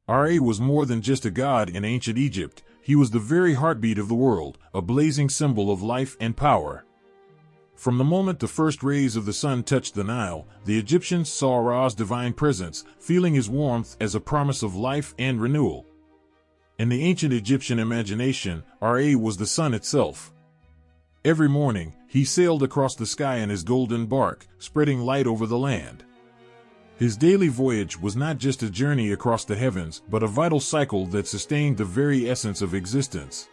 Ra was more than just a god in ancient Egypt. He was the very heartbeat of the world, a blazing symbol of life and power. From the moment the first rays of the sun touched the Nile, the Egyptians saw Ra's divine presence, feeling his warmth as a promise of life and renewal. In the ancient Egyptian imagination, Ra was the sun itself. Every morning, he sailed across the sky in his golden bark, spreading light over the land. His daily voyage was not just a journey across the heavens, but a vital cycle that sustained the very essence of existence.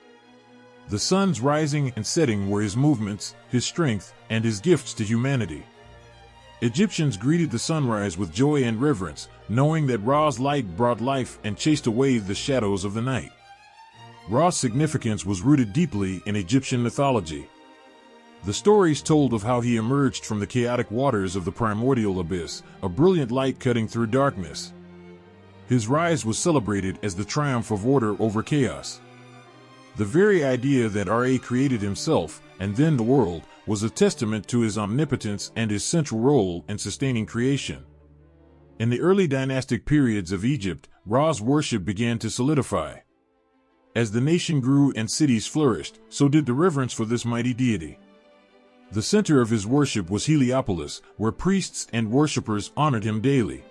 The sun's rising and setting were his movements, his strength, and his gifts to humanity. Egyptians greeted the sunrise with joy and reverence, knowing that Ra's light brought life and chased away the shadows of the night. Ra's significance was rooted deeply in Egyptian mythology. The stories told of how he emerged from the chaotic waters of the primordial abyss, a brilliant light cutting through darkness. His rise was celebrated as the triumph of order over chaos. The very idea that Ra created himself, and then the world, was a testament to his omnipotence and his central role in sustaining creation. In the early dynastic periods of Egypt, Ra's worship began to solidify. As the nation grew and cities flourished, so did the reverence for this mighty deity. The center of his worship was Heliopolis, where priests and worshippers honored him daily.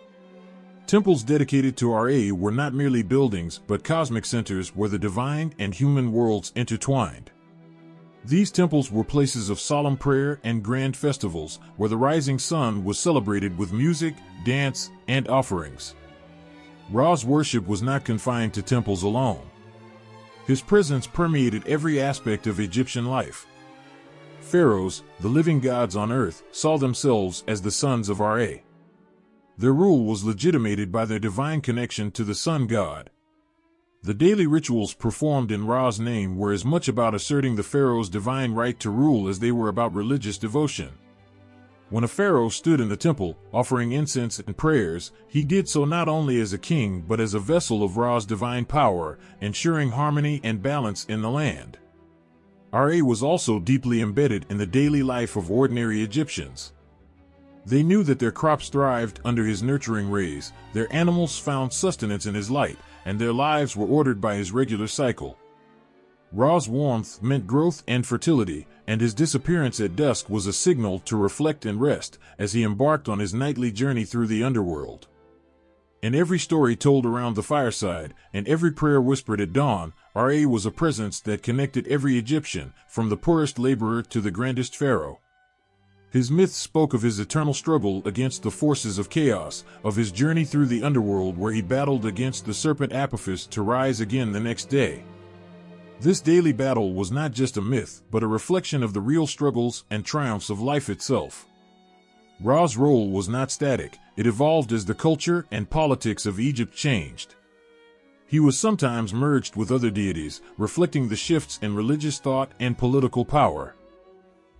Temples dedicated to Ra were not merely buildings but cosmic centers where the divine and human worlds intertwined. These temples were places of solemn prayer and grand festivals, where the rising sun was celebrated with music, dance, and offerings. Ra's worship was not confined to temples alone. His presence permeated every aspect of Egyptian life. Pharaohs, the living gods on earth, saw themselves as the sons of Ra. Their rule was legitimated by their divine connection to the sun god. The daily rituals performed in Ra's name were as much about asserting the pharaoh's divine right to rule as they were about religious devotion. When a pharaoh stood in the temple, offering incense and prayers, he did so not only as a king but as a vessel of Ra's divine power, ensuring harmony and balance in the land. Ra was also deeply embedded in the daily life of ordinary Egyptians. They knew that their crops thrived under his nurturing rays, their animals found sustenance in his light, and their lives were ordered by his regular cycle. Ra's warmth meant growth and fertility, and his disappearance at dusk was a signal to reflect and rest as he embarked on his nightly journey through the underworld. In every story told around the fireside, and every prayer whispered at dawn, Ra was a presence that connected every Egyptian, from the poorest laborer to the grandest pharaoh. His myths spoke of his eternal struggle against the forces of chaos, of his journey through the underworld where he battled against the serpent Apophis to rise again the next day. This daily battle was not just a myth, but a reflection of the real struggles and triumphs of life itself. Ra's role was not static, it evolved as the culture and politics of Egypt changed. He was sometimes merged with other deities, reflecting the shifts in religious thought and political power.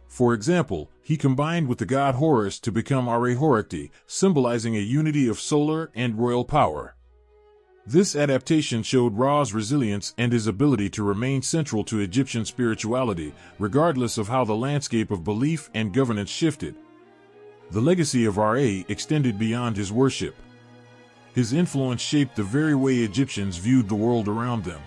For example, he combined with the god Horus to become Are-Horikti, symbolizing a unity of solar and royal power. This adaptation showed Ra's resilience and his ability to remain central to Egyptian spirituality, regardless of how the landscape of belief and governance shifted. The legacy of Ra extended beyond his worship. His influence shaped the very way Egyptians viewed the world around them.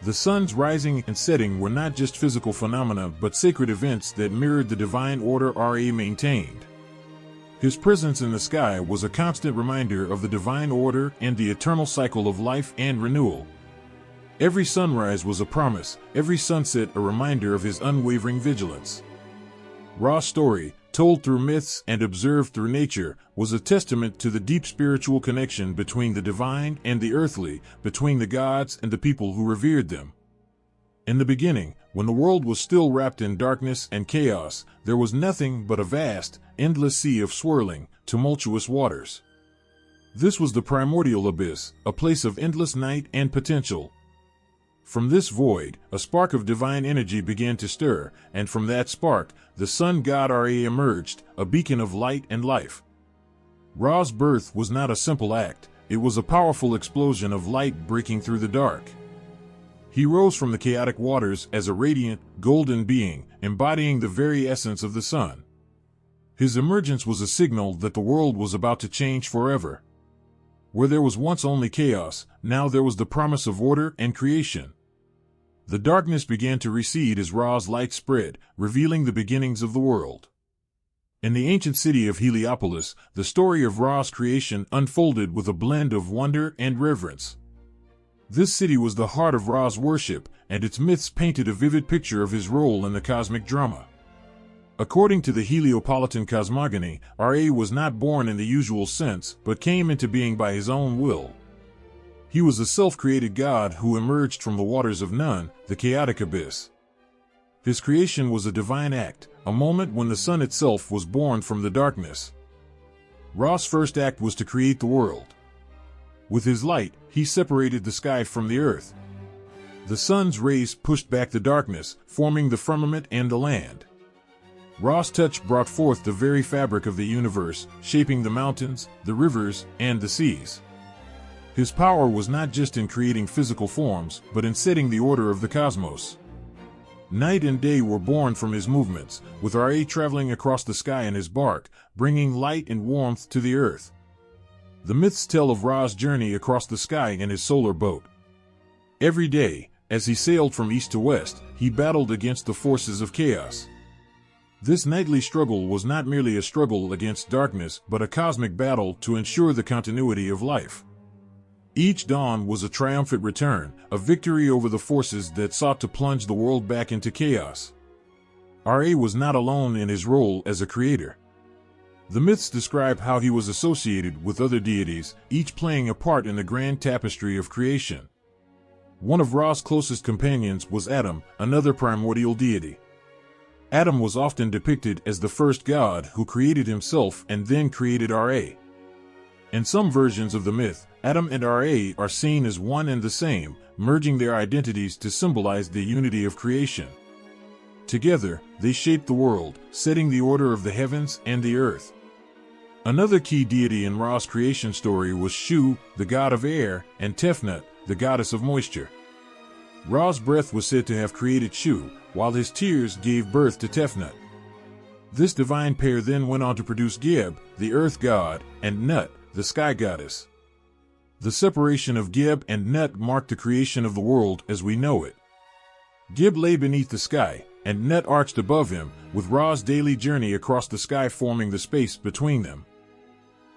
The sun's rising and setting were not just physical phenomena but sacred events that mirrored the divine order Ra maintained. His presence in the sky was a constant reminder of the divine order and the eternal cycle of life and renewal. Every sunrise was a promise, every sunset a reminder of his unwavering vigilance. Ra's story, told through myths and observed through nature, was a testament to the deep spiritual connection between the divine and the earthly, between the gods and the people who revered them. In the beginning, when the world was still wrapped in darkness and chaos, there was nothing but a vast, endless sea of swirling, tumultuous waters. This was the primordial abyss, a place of endless night and potential. From this void, a spark of divine energy began to stir, and from that spark, the sun god Ra emerged, a beacon of light and life. Ra's birth was not a simple act, it was a powerful explosion of light breaking through the dark. He rose from the chaotic waters as a radiant, golden being, embodying the very essence of the sun. His emergence was a signal that the world was about to change forever. Where there was once only chaos, now there was the promise of order and creation. The darkness began to recede as Ra's light spread, revealing the beginnings of the world. In the ancient city of Heliopolis, the story of Ra's creation unfolded with a blend of wonder and reverence. This city was the heart of Ra's worship, and its myths painted a vivid picture of his role in the cosmic drama. According to the Heliopolitan cosmogony, Ra was not born in the usual sense, but came into being by his own will. He was a self-created god who emerged from the waters of Nun, the chaotic abyss. His creation was a divine act, a moment when the sun itself was born from the darkness. Ra's first act was to create the world. With his light, he separated the sky from the earth. The sun's rays pushed back the darkness, forming the firmament and the land. Ra's touch brought forth the very fabric of the universe, shaping the mountains, the rivers, and the seas. His power was not just in creating physical forms, but in setting the order of the cosmos. Night and day were born from his movements, with Ra traveling across the sky in his bark, bringing light and warmth to the earth. The myths tell of Ra's journey across the sky in his solar boat. Every day, as he sailed from east to west, he battled against the forces of chaos. This nightly struggle was not merely a struggle against darkness, but a cosmic battle to ensure the continuity of life. Each dawn was a triumphant return, a victory over the forces that sought to plunge the world back into chaos. Ra was not alone in his role as a creator. The myths describe how he was associated with other deities, each playing a part in the grand tapestry of creation. One of Ra's closest companions was Atum, another primordial deity. Atum was often depicted as the first god who created himself and then created Ra. In some versions of the myth, Atum and Ra are seen as one and the same, merging their identities to symbolize the unity of creation. Together, they shaped the world, setting the order of the heavens and the earth. Another key deity in Ra's creation story was Shu, the god of air, and Tefnut, the goddess of moisture. Ra's breath was said to have created Shu, while his tears gave birth to Tefnut. This divine pair then went on to produce Geb, the earth god, and Nut, the sky goddess. The separation of Geb and Nut marked the creation of the world as we know it. Geb lay beneath the sky, and Nut arched above him, with Ra's daily journey across the sky forming the space between them.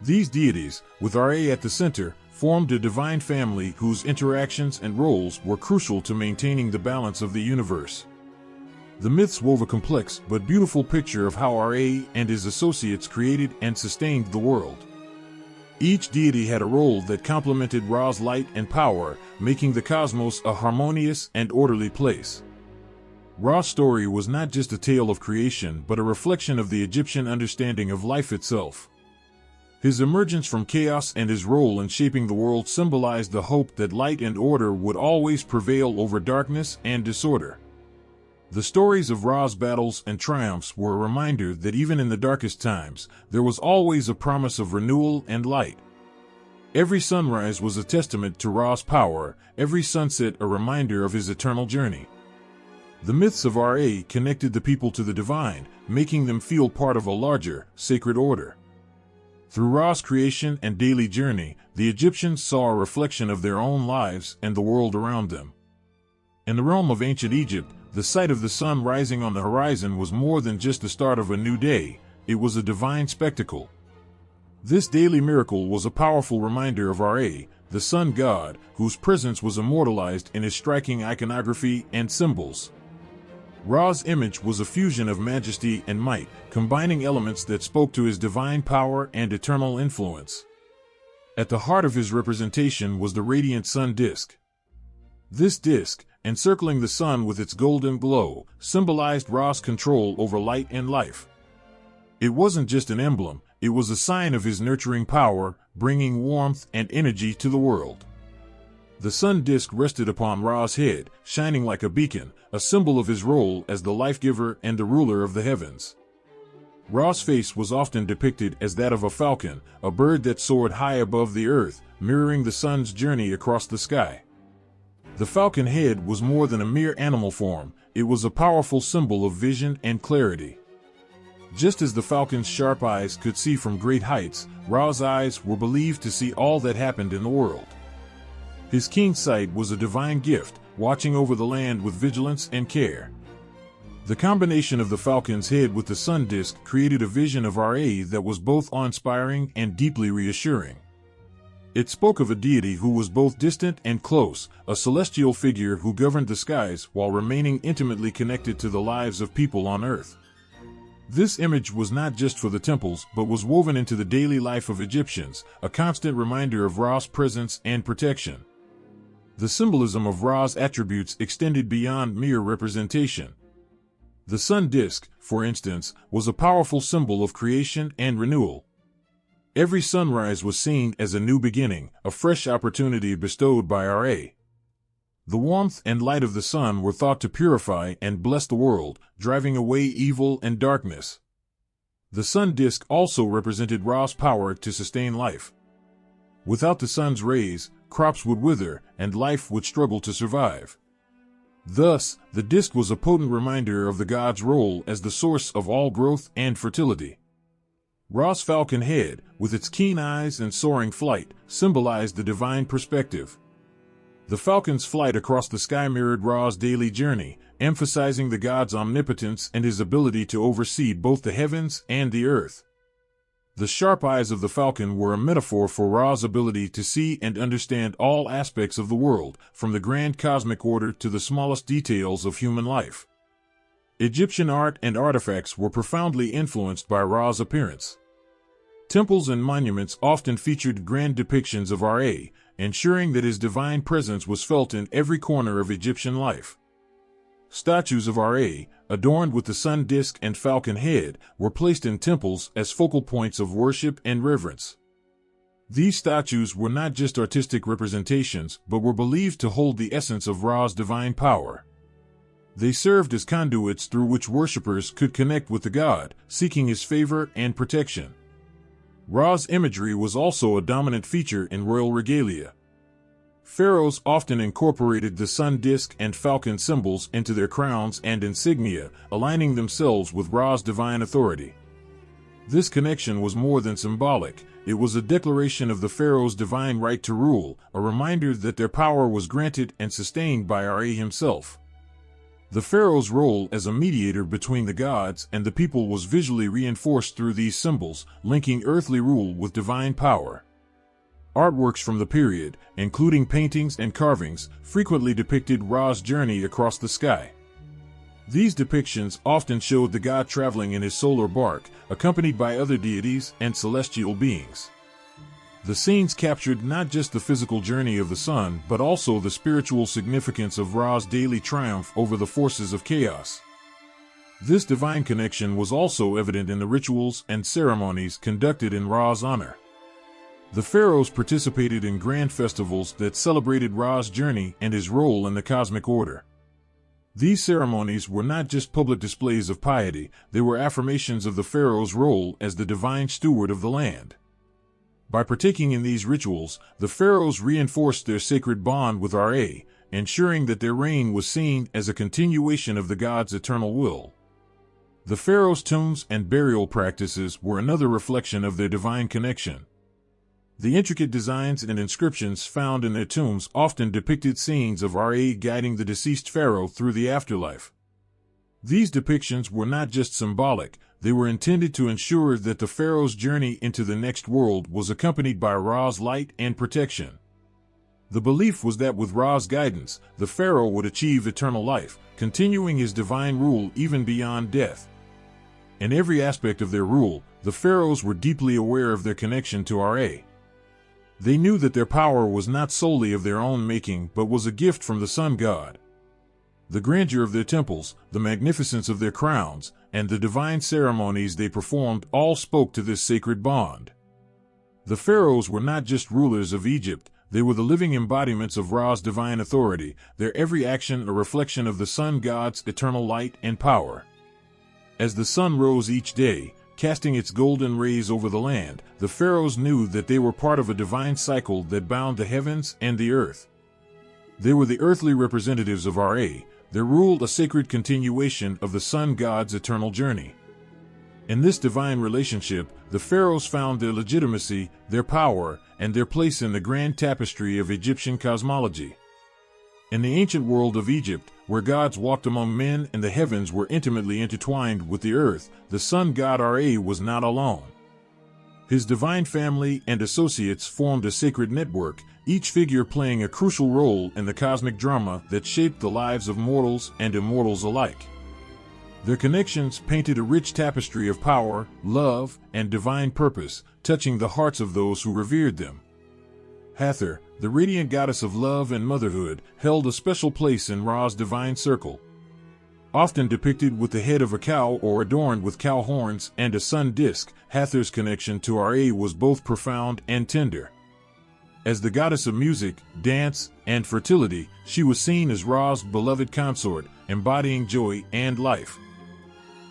These deities, with Ra at the center, formed a divine family whose interactions and roles were crucial to maintaining the balance of the universe. The myths wove a complex but beautiful picture of how Ra and his associates created and sustained the world. Each deity had a role that complemented Ra's light and power, making the cosmos a harmonious and orderly place. Ra's story was not just a tale of creation but a reflection of the Egyptian understanding of life itself. His emergence from chaos and his role in shaping the world symbolized the hope that light and order would always prevail over darkness and disorder. The stories of Ra's battles and triumphs were a reminder that even in the darkest times, there was always a promise of renewal and light. Every sunrise was a testament to Ra's power, every sunset a reminder of his eternal journey. The myths of Ra connected the people to the divine, making them feel part of a larger, sacred order. Through Ra's creation and daily journey, the Egyptians saw a reflection of their own lives and the world around them. In the realm of ancient Egypt, the sight of the sun rising on the horizon was more than just the start of a new day, it was a divine spectacle. This daily miracle was a powerful reminder of Ra, the sun god, whose presence was immortalized in his striking iconography and symbols. Ra's image was a fusion of majesty and might, combining elements that spoke to his divine power and eternal influence. At the heart of his representation was the radiant sun disk. This disk, encircling the sun with its golden glow, symbolized Ra's control over light and life. It wasn't just an emblem, it was a sign of his nurturing power, bringing warmth and energy to the world. The sun disk rested upon Ra's head, shining like a beacon, a symbol of his role as the life-giver and the ruler of the heavens. Ra's face was often depicted as that of a falcon, a bird that soared high above the earth, mirroring the sun's journey across the sky. The falcon head was more than a mere animal form, it was a powerful symbol of vision and clarity. Just as the falcon's sharp eyes could see from great heights, Ra's eyes were believed to see all that happened in the world. His keen sight was a divine gift, watching over the land with vigilance and care. The combination of the falcon's head with the sun disk created a vision of Ra that was both awe-inspiring and deeply reassuring. It spoke of a deity who was both distant and close, a celestial figure who governed the skies while remaining intimately connected to the lives of people on earth. This image was not just for the temples, but was woven into the daily life of Egyptians, a constant reminder of Ra's presence and protection. The symbolism of Ra's attributes extended beyond mere representation. The sun disk, for instance, was a powerful symbol of creation and renewal. Every sunrise was seen as a new beginning, a fresh opportunity bestowed by Ra. The warmth and light of the sun were thought to purify and bless the world, driving away evil and darkness. The sun disk also represented Ra's power to sustain life. Without the sun's rays, crops would wither, and life would struggle to survive. Thus, the disk was a potent reminder of the god's role as the source of all growth and fertility. Ra's falcon head, with its keen eyes and soaring flight, symbolized the divine perspective. The falcon's flight across the sky mirrored Ra's daily journey, emphasizing the god's omnipotence and his ability to oversee both the heavens and the earth. The sharp eyes of the falcon were a metaphor for Ra's ability to see and understand all aspects of the world, from the grand cosmic order to the smallest details of human life. Egyptian art and artifacts were profoundly influenced by Ra's appearance. Temples and monuments often featured grand depictions of Ra, ensuring that his divine presence was felt in every corner of Egyptian life. Statues of Ra, adorned with the sun disk and falcon head, were placed in temples as focal points of worship and reverence. These statues were not just artistic representations, but were believed to hold the essence of Ra's divine power. They served as conduits through which worshippers could connect with the god, seeking his favor and protection. Ra's imagery was also a dominant feature in royal regalia. Pharaohs often incorporated the sun disk and falcon symbols into their crowns and insignia, aligning themselves with Ra's divine authority. This connection was more than symbolic. It was a declaration of the pharaoh's divine right to rule, a reminder that their power was granted and sustained by Ra himself. The pharaoh's role as a mediator between the gods and the people was visually reinforced through these symbols, linking earthly rule with divine power. Artworks from the period, including paintings and carvings, frequently depicted Ra's journey across the sky. These depictions often showed the god traveling in his solar bark, accompanied by other deities and celestial beings. The scenes captured not just the physical journey of the sun, but also the spiritual significance of Ra's daily triumph over the forces of chaos. This divine connection was also evident in the rituals and ceremonies conducted in Ra's honor. The pharaohs participated in grand festivals that celebrated Ra's journey and his role in the cosmic order. These ceremonies were not just public displays of piety, they were affirmations of the pharaoh's role as the divine steward of the land. By partaking in these rituals, the pharaohs reinforced their sacred bond with Ra, ensuring that their reign was seen as a continuation of the god's eternal will. The pharaohs' tombs and burial practices were another reflection of their divine connection. The intricate designs and inscriptions found in their tombs often depicted scenes of Ra guiding the deceased pharaoh through the afterlife. These depictions were not just symbolic, they were intended to ensure that the pharaoh's journey into the next world was accompanied by Ra's light and protection. The belief was that with Ra's guidance, the pharaoh would achieve eternal life, continuing his divine rule even beyond death. In every aspect of their rule, the pharaohs were deeply aware of their connection to Ra. They knew that their power was not solely of their own making but was a gift from the sun god. The grandeur of their temples, the magnificence of their crowns, and the divine ceremonies they performed all spoke to this sacred bond. The pharaohs were not just rulers of Egypt, they were the living embodiments of Ra's divine authority, their every action a reflection of the sun god's eternal light and power. As the sun rose each day, casting its golden rays over the land, the pharaohs knew that they were part of a divine cycle that bound the heavens and the earth. They were the earthly representatives of Ra. They ruled a sacred continuation of the sun god's eternal journey. In this divine relationship, the pharaohs found their legitimacy, their power, and their place in the grand tapestry of Egyptian cosmology. In the ancient world of Egypt, where gods walked among men and the heavens were intimately intertwined with the earth, the sun god Ra was not alone. His divine family and associates formed a sacred network, each figure playing a crucial role in the cosmic drama that shaped the lives of mortals and immortals alike. Their connections painted a rich tapestry of power, love, and divine purpose, touching the hearts of those who revered them. Hathor, the radiant goddess of love and motherhood, held a special place in Ra's divine circle. Often depicted with the head of a cow or adorned with cow horns and a sun disk, Hathor's connection to Ra was both profound and tender. As the goddess of music, dance, and fertility, she was seen as Ra's beloved consort, embodying joy and life.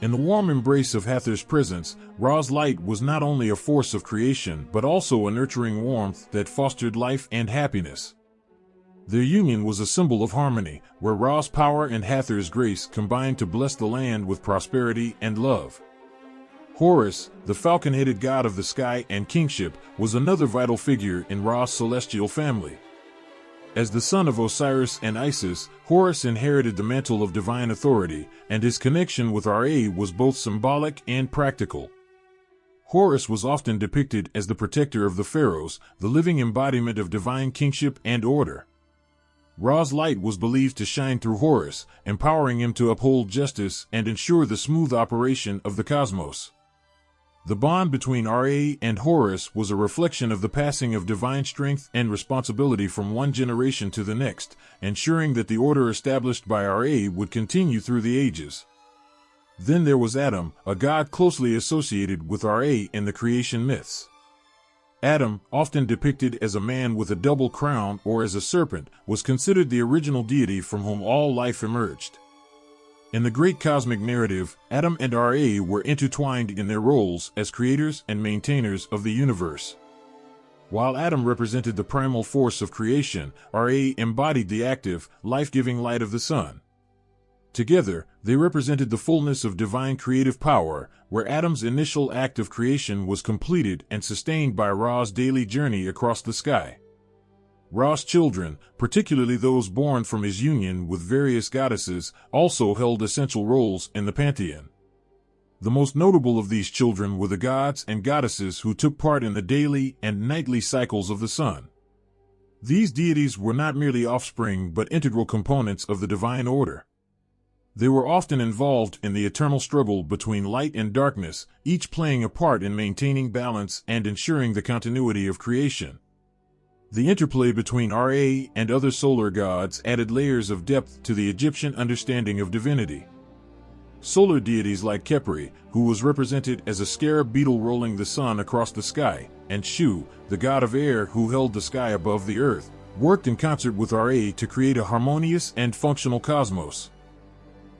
In the warm embrace of Hathor's presence, Ra's light was not only a force of creation but also a nurturing warmth that fostered life and happiness. Their union was a symbol of harmony, where Ra's power and Hathor's grace combined to bless the land with prosperity and love. Horus, the falcon-headed god of the sky and kingship, was another vital figure in Ra's celestial family. As the son of Osiris and Isis, Horus inherited the mantle of divine authority, and his connection with Ra was both symbolic and practical. Horus was often depicted as the protector of the pharaohs, the living embodiment of divine kingship and order. Ra's light was believed to shine through Horus, empowering him to uphold justice and ensure the smooth operation of the cosmos. The bond between Ra and Horus was a reflection of the passing of divine strength and responsibility from one generation to the next, ensuring that the order established by Ra would continue through the ages. Then there was Adam, a god closely associated with Ra in the creation myths. Adam, often depicted as a man with a double crown or as a serpent, was considered the original deity from whom all life emerged. In the great cosmic narrative, Adam and Ra were intertwined in their roles as creators and maintainers of the universe. While Adam represented the primal force of creation, Ra embodied the active, life-giving light of the sun. Together, they represented the fullness of divine creative power, where Adam's initial act of creation was completed and sustained by Ra's daily journey across the sky. Ra's children, particularly those born from his union with various goddesses, also held essential roles in the pantheon. The most notable of these children were the gods and goddesses who took part in the daily and nightly cycles of the sun. These deities were not merely offspring but integral components of the divine order. They were often involved in the eternal struggle between light and darkness, each playing a part in maintaining balance and ensuring the continuity of creation. The interplay between Ra and other solar gods added layers of depth to the Egyptian understanding of divinity. Solar deities like Khepri, who was represented as a scarab beetle rolling the sun across the sky, and Shu, the god of air who held the sky above the earth, worked in concert with Ra to create a harmonious and functional cosmos.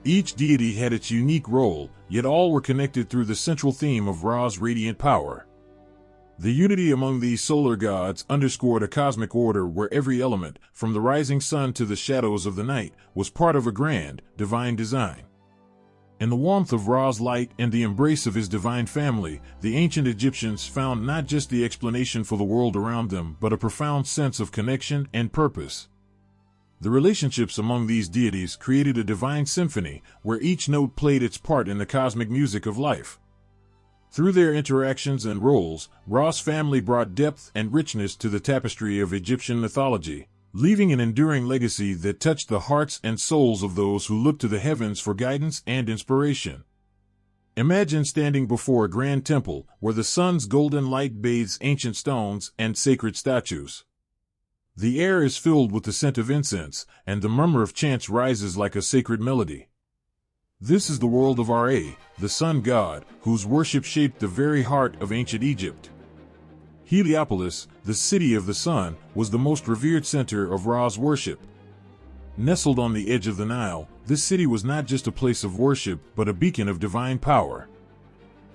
Each deity had its unique role, yet all were connected through the central theme of Ra's radiant power. The unity among these solar gods underscored a cosmic order where every element, from the rising sun to the shadows of the night, was part of a grand, divine design. In the warmth of Ra's light and the embrace of his divine family, the ancient Egyptians found not just the explanation for the world around them but a profound sense of connection and purpose. The relationships among these deities created a divine symphony, where each note played its part in the cosmic music of life. Through their interactions and roles, Ra's family brought depth and richness to the tapestry of Egyptian mythology, leaving an enduring legacy that touched the hearts and souls of those who looked to the heavens for guidance and inspiration. Imagine standing before a grand temple, where the sun's golden light bathes ancient stones and sacred statues. The air is filled with the scent of incense, and the murmur of chants rises like a sacred melody. This is the world of Ra, the sun god, whose worship shaped the very heart of ancient Egypt. Heliopolis, the city of the sun, was the most revered center of Ra's worship. Nestled on the edge of the Nile, this city was not just a place of worship but a beacon of divine power.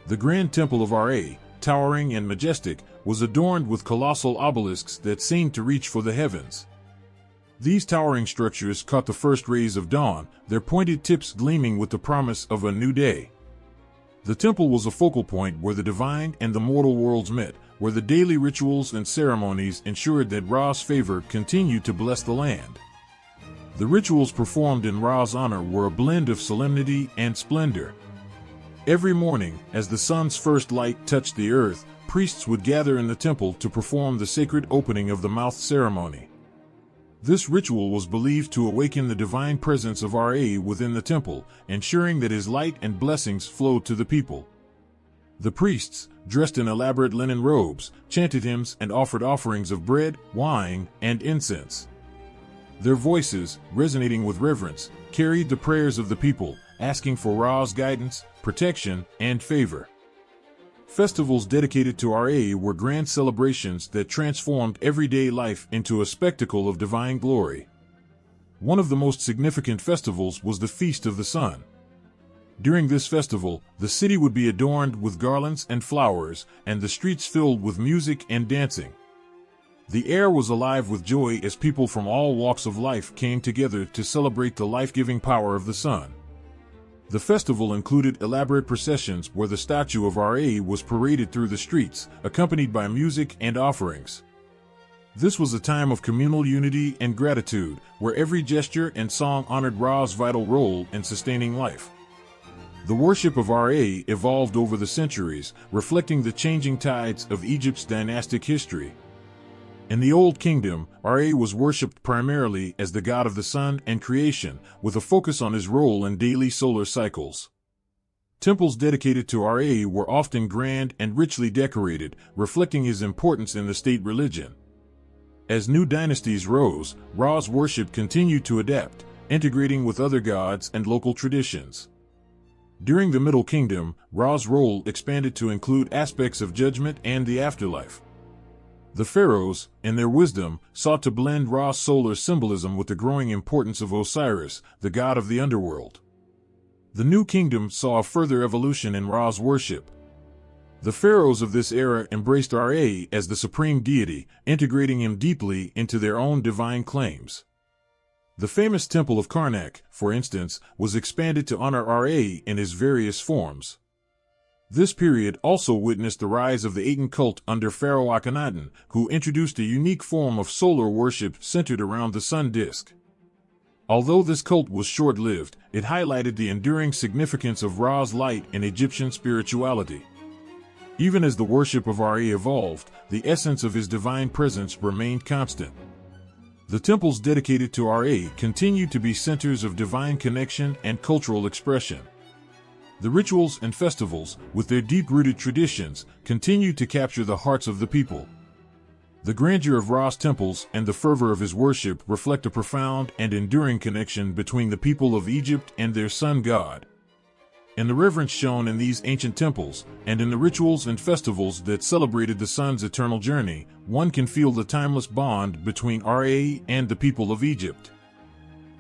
The grand temple of Ra, towering and majestic, was adorned with colossal obelisks that seemed to reach for the heavens. These towering structures caught the first rays of dawn, their pointed tips gleaming with the promise of a new day. The temple was a focal point where the divine and the mortal worlds met, where the daily rituals and ceremonies ensured that Ra's favor continued to bless the land. The rituals performed in Ra's honor were a blend of solemnity and splendor. Every morning, as the sun's first light touched the earth, priests would gather in the temple to perform the sacred opening of the mouth ceremony. This ritual was believed to awaken the divine presence of Ra within the temple, ensuring that his light and blessings flowed to the people. The priests, dressed in elaborate linen robes, chanted hymns and offered offerings of bread, wine, and incense. Their voices, resonating with reverence, carried the prayers of the people, asking for Ra's guidance, protection, and favor. Festivals dedicated to Ra were grand celebrations that transformed everyday life into a spectacle of divine glory. One of the most significant festivals was the Feast of the Sun. During this festival, the city would be adorned with garlands and flowers, and the streets filled with music and dancing. The air was alive with joy as people from all walks of life came together to celebrate the life-giving power of the sun. The festival included elaborate processions where the statue of Ra was paraded through the streets, accompanied by music and offerings. This was a time of communal unity and gratitude, where every gesture and song honored Ra's vital role in sustaining life. The worship of Ra evolved over the centuries, reflecting the changing tides of Egypt's dynastic history. In the Old Kingdom, Ra was worshipped primarily as the god of the sun and creation, with a focus on his role in daily solar cycles. Temples dedicated to Ra were often grand and richly decorated, reflecting his importance in the state religion. As new dynasties rose, Ra's worship continued to adapt, integrating with other gods and local traditions. During the Middle Kingdom, Ra's role expanded to include aspects of judgment and the afterlife. The pharaohs, in their wisdom, sought to blend Ra's solar symbolism with the growing importance of Osiris, the god of the underworld. The New Kingdom saw a further evolution in Ra's worship. The pharaohs of this era embraced Ra as the supreme deity, integrating him deeply into their own divine claims. The famous Temple of Karnak, for instance, was expanded to honor Ra in his various forms. This period also witnessed the rise of the Aten cult under Pharaoh Akhenaten, who introduced a unique form of solar worship centered around the sun disk. Although this cult was short-lived, it highlighted the enduring significance of Ra's light in Egyptian spirituality. Even as the worship of Ra evolved, the essence of his divine presence remained constant. The temples dedicated to Ra continued to be centers of divine connection and cultural expression. The rituals and festivals, with their deep-rooted traditions, continued to capture the hearts of the people. The grandeur of Ra's temples and the fervor of his worship reflect a profound and enduring connection between the people of Egypt and their sun god. In the reverence shown in these ancient temples, and in the rituals and festivals that celebrated the sun's eternal journey, one can feel the timeless bond between Ra and the people of Egypt.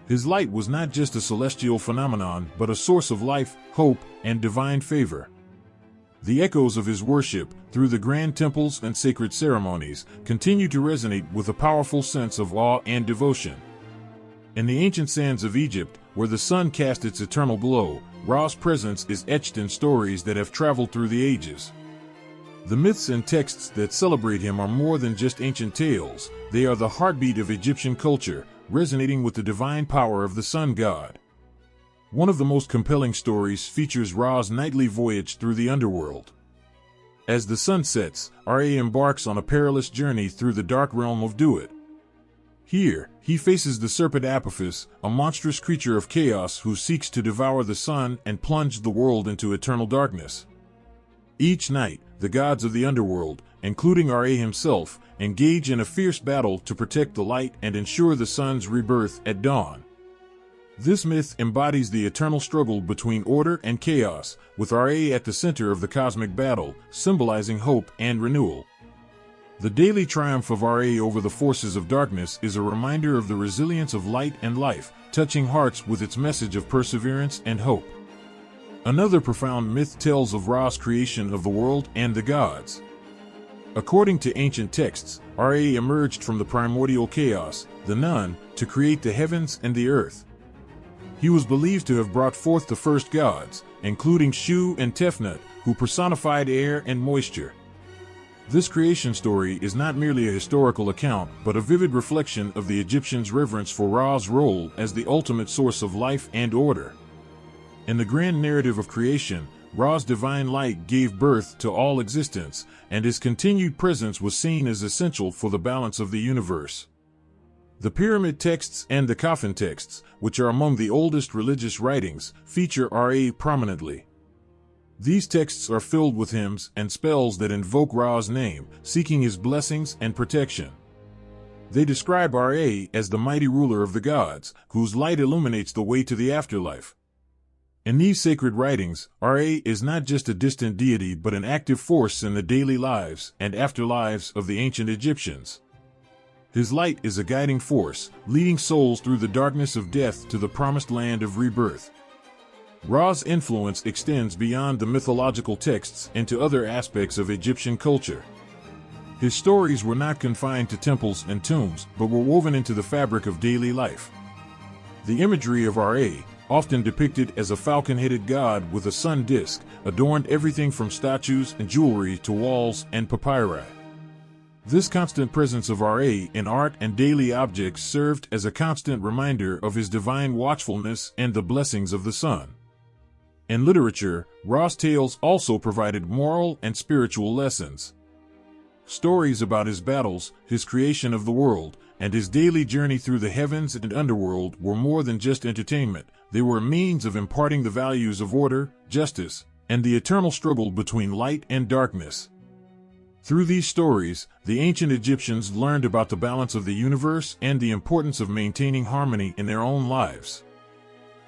His light was not just a celestial phenomenon, but a source of life, hope, and divine favor. The echoes of his worship, through the grand temples and sacred ceremonies, continue to resonate with a powerful sense of awe and devotion. In the ancient sands of Egypt, where the sun cast its eternal glow, Ra's presence is etched in stories that have traveled through the ages. The myths and texts that celebrate him are more than just ancient tales, they are the heartbeat of Egyptian culture, resonating with the divine power of the sun god. One of the most compelling stories features Ra's nightly voyage through the underworld. As the sun sets, Ra embarks on a perilous journey through the dark realm of Duat. Here, he faces the serpent Apophis, a monstrous creature of chaos who seeks to devour the sun and plunge the world into eternal darkness. Each night, the gods of the underworld, including Ra himself, engage in a fierce battle to protect the light and ensure the sun's rebirth at dawn. This myth embodies the eternal struggle between order and chaos, with Ra at the center of the cosmic battle, symbolizing hope and renewal. The daily triumph of Ra over the forces of darkness is a reminder of the resilience of light and life, touching hearts with its message of perseverance and hope. Another profound myth tells of Ra's creation of the world and the gods. According to ancient texts, Ra emerged from the primordial chaos, the Nun, to create the heavens and the earth. He was believed to have brought forth the first gods, including Shu and Tefnut, who personified air and moisture. This creation story is not merely a historical account, but a vivid reflection of the Egyptians' reverence for Ra's role as the ultimate source of life and order. In the grand narrative of creation, Ra's divine light gave birth to all existence, and his continued presence was seen as essential for the balance of the universe. The pyramid texts and the coffin texts, which are among the oldest religious writings, feature Ra prominently. These texts are filled with hymns and spells that invoke Ra's name, seeking his blessings and protection. They describe Ra as the mighty ruler of the gods, whose light illuminates the way to the afterlife. In these sacred writings, Ra is not just a distant deity but an active force in the daily lives and afterlives of the ancient Egyptians. His light is a guiding force, leading souls through the darkness of death to the promised land of rebirth. Ra's influence extends beyond the mythological texts into other aspects of Egyptian culture. His stories were not confined to temples and tombs, but were woven into the fabric of daily life. The imagery of Ra, often depicted as a falcon-headed god with a sun disk, adorned everything from statues and jewelry to walls and papyri. This constant presence of Ra in art and daily objects served as a constant reminder of his divine watchfulness and the blessings of the sun. In literature, Ra's tales also provided moral and spiritual lessons. Stories about his battles, his creation of the world, and his daily journey through the heavens and underworld were more than just entertainment. They were a means of imparting the values of order, justice, and the eternal struggle between light and darkness. Through these stories, the ancient Egyptians learned about the balance of the universe and the importance of maintaining harmony in their own lives.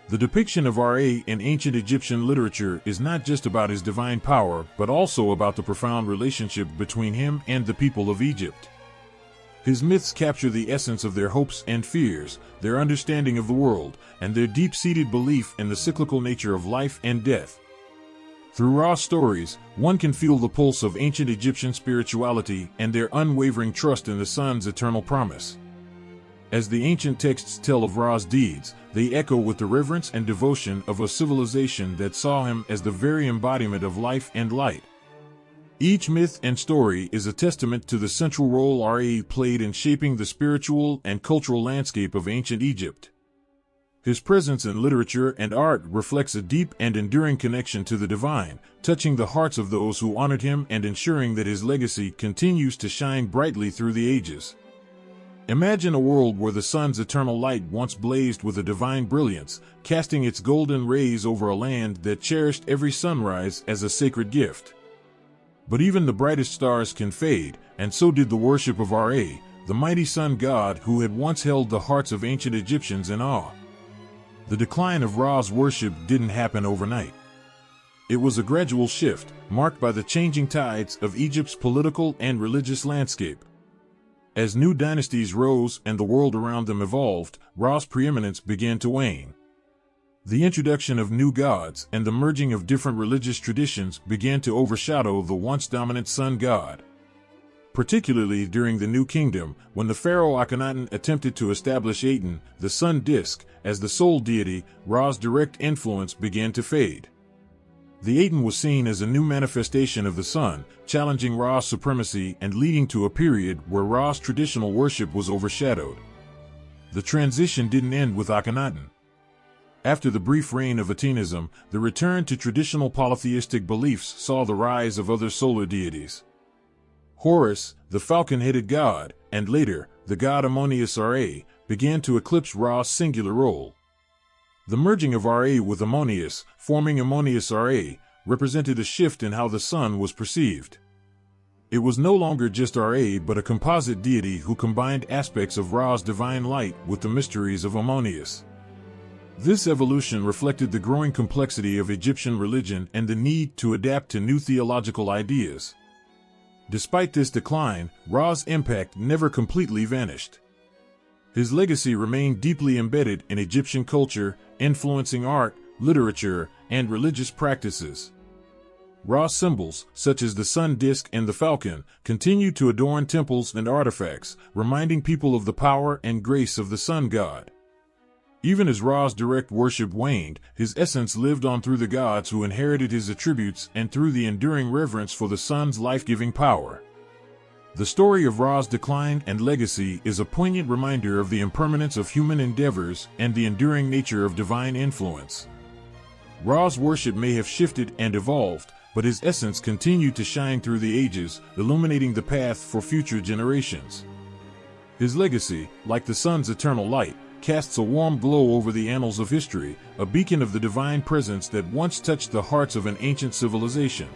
The depiction of Ra in ancient Egyptian literature is not just about his divine power, but also about the profound relationship between him and the people of Egypt. His myths capture the essence of their hopes and fears, their understanding of the world, and their deep-seated belief in the cyclical nature of life and death. Through Ra's stories, one can feel the pulse of ancient Egyptian spirituality and their unwavering trust in the sun's eternal promise. As the ancient texts tell of Ra's deeds, they echo with the reverence and devotion of a civilization that saw him as the very embodiment of life and light. Each myth and story is a testament to the central role Ra played in shaping the spiritual and cultural landscape of ancient Egypt. His presence in literature and art reflects a deep and enduring connection to the divine, touching the hearts of those who honored him and ensuring that his legacy continues to shine brightly through the ages. Imagine a world where the sun's eternal light once blazed with a divine brilliance, casting its golden rays over a land that cherished every sunrise as a sacred gift. But even the brightest stars can fade, and so did the worship of Ra, the mighty sun god who had once held the hearts of ancient Egyptians in awe. The decline of Ra's worship didn't happen overnight. It was a gradual shift, marked by the changing tides of Egypt's political and religious landscape. As new dynasties rose and the world around them evolved, Ra's preeminence began to wane. The introduction of new gods and the merging of different religious traditions began to overshadow the once dominant sun god. Particularly during the New Kingdom, when the pharaoh Akhenaten attempted to establish Aten, the sun disk, as the sole deity, Ra's direct influence began to fade. The Aten was seen as a new manifestation of the sun, challenging Ra's supremacy and leading to a period where Ra's traditional worship was overshadowed. The transition didn't end with Akhenaten. After the brief reign of Atenism, the return to traditional polytheistic beliefs saw the rise of other solar deities. Horus, the falcon-headed god, and later, the god Ammonius Ra, began to eclipse Ra's singular role. The merging of Ra with Ammonius, forming Ammonius Ra, represented a shift in how the sun was perceived. It was no longer just Ra but a composite deity who combined aspects of Ra's divine light with the mysteries of Ammonius. This evolution reflected the growing complexity of Egyptian religion and the need to adapt to new theological ideas. Despite this decline, Ra's impact never completely vanished. His legacy remained deeply embedded in Egyptian culture, influencing art, literature, and religious practices. Ra's symbols, such as the sun disk and the falcon, continue to adorn temples and artifacts, reminding people of the power and grace of the sun god. Even as Ra's direct worship waned, his essence lived on through the gods who inherited his attributes and through the enduring reverence for the sun's life-giving power. The story of Ra's decline and legacy is a poignant reminder of the impermanence of human endeavors and the enduring nature of divine influence. Ra's worship may have shifted and evolved, but his essence continued to shine through the ages, illuminating the path for future generations. His legacy, like the sun's eternal light, casts a warm glow over the annals of history, a beacon of the divine presence that once touched the hearts of an ancient civilization.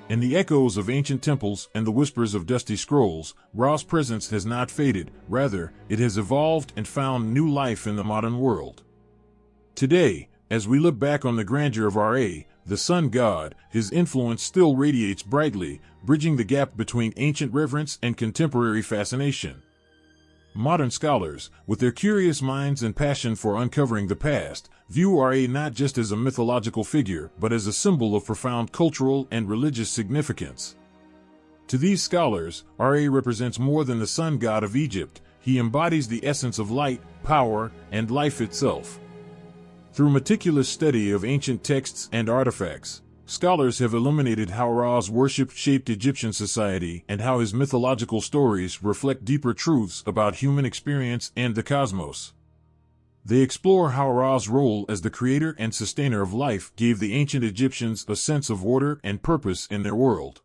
In the echoes of ancient temples and the whispers of dusty scrolls, Ra's presence has not faded, rather, it has evolved and found new life in the modern world. Today, as we look back on the grandeur of Ra, the sun god, his influence still radiates brightly, bridging the gap between ancient reverence and contemporary fascination. Modern scholars, with their curious minds and passion for uncovering the past, view Ra not just as a mythological figure but as a symbol of profound cultural and religious significance. To these scholars, Ra represents more than the sun god of Egypt. He embodies the essence of light, power, and life itself. Through meticulous study of ancient texts and artifacts, scholars have illuminated how Ra's worship shaped Egyptian society and how his mythological stories reflect deeper truths about human experience and the cosmos. They explore how Ra's role as the creator and sustainer of life gave the ancient Egyptians a sense of order and purpose in their world.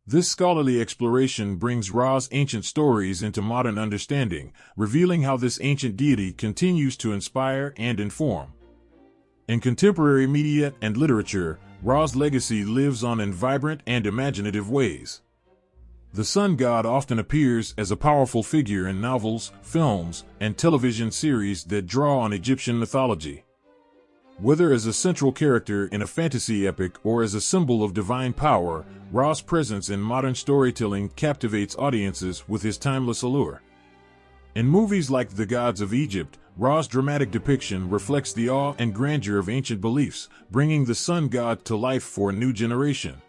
This scholarly exploration brings Ra's ancient stories into modern understanding, revealing how this ancient deity continues to inspire and inform. In contemporary media and literature, Ra's legacy lives on in vibrant and imaginative ways. The sun god often appears as a powerful figure in novels, films, and television series that draw on Egyptian mythology. Whether as a central character in a fantasy epic or as a symbol of divine power, Ra's presence in modern storytelling captivates audiences with his timeless allure. In movies like The Gods of Egypt, Ra's dramatic depiction reflects the awe and grandeur of ancient beliefs, bringing the sun god to life for a new generation.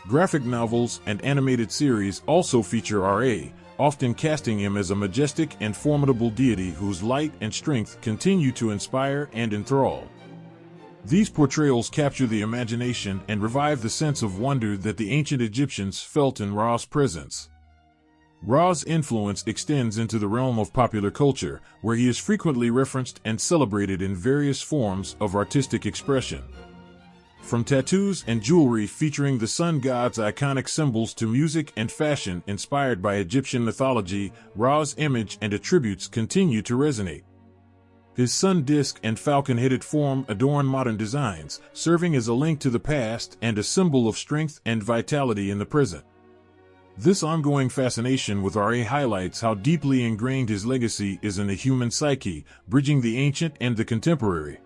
Graphic novels and animated series also feature Ra, often casting him as a majestic and formidable deity whose light and strength continue to inspire and enthrall. These portrayals capture the imagination and revive the sense of wonder that the ancient Egyptians felt in Ra's presence. Ra's influence extends into the realm of popular culture, where he is frequently referenced and celebrated in various forms of artistic expression. From tattoos and jewelry featuring the sun god's iconic symbols to music and fashion inspired by Egyptian mythology, Ra's image and attributes continue to resonate. His sun disk and falcon-headed form adorn modern designs, serving as a link to the past and a symbol of strength and vitality in the present. This ongoing fascination with Ra highlights how deeply ingrained his legacy is in the human psyche, bridging the ancient and the contemporary.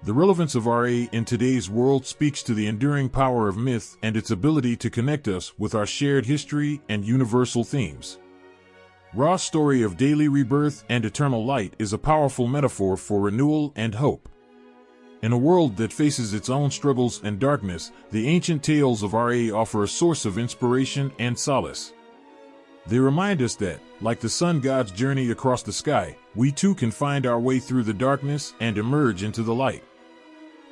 The relevance of Ra in today's world speaks to the enduring power of myth and its ability to connect us with our shared history and universal themes. Ra's story of daily rebirth and eternal light is a powerful metaphor for renewal and hope. In a world that faces its own struggles and darkness, the ancient tales of Ra offer a source of inspiration and solace. They remind us that, like the sun god's journey across the sky, we too can find our way through the darkness and emerge into the light.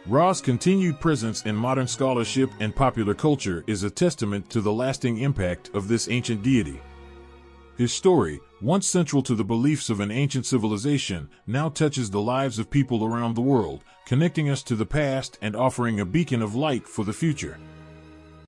Ra's continued presence in modern scholarship and popular culture is a testament to the lasting impact of this ancient deity. His story, once central to the beliefs of an ancient civilization, now touches the lives of people around the world, connecting us to the past and offering a beacon of light for the future.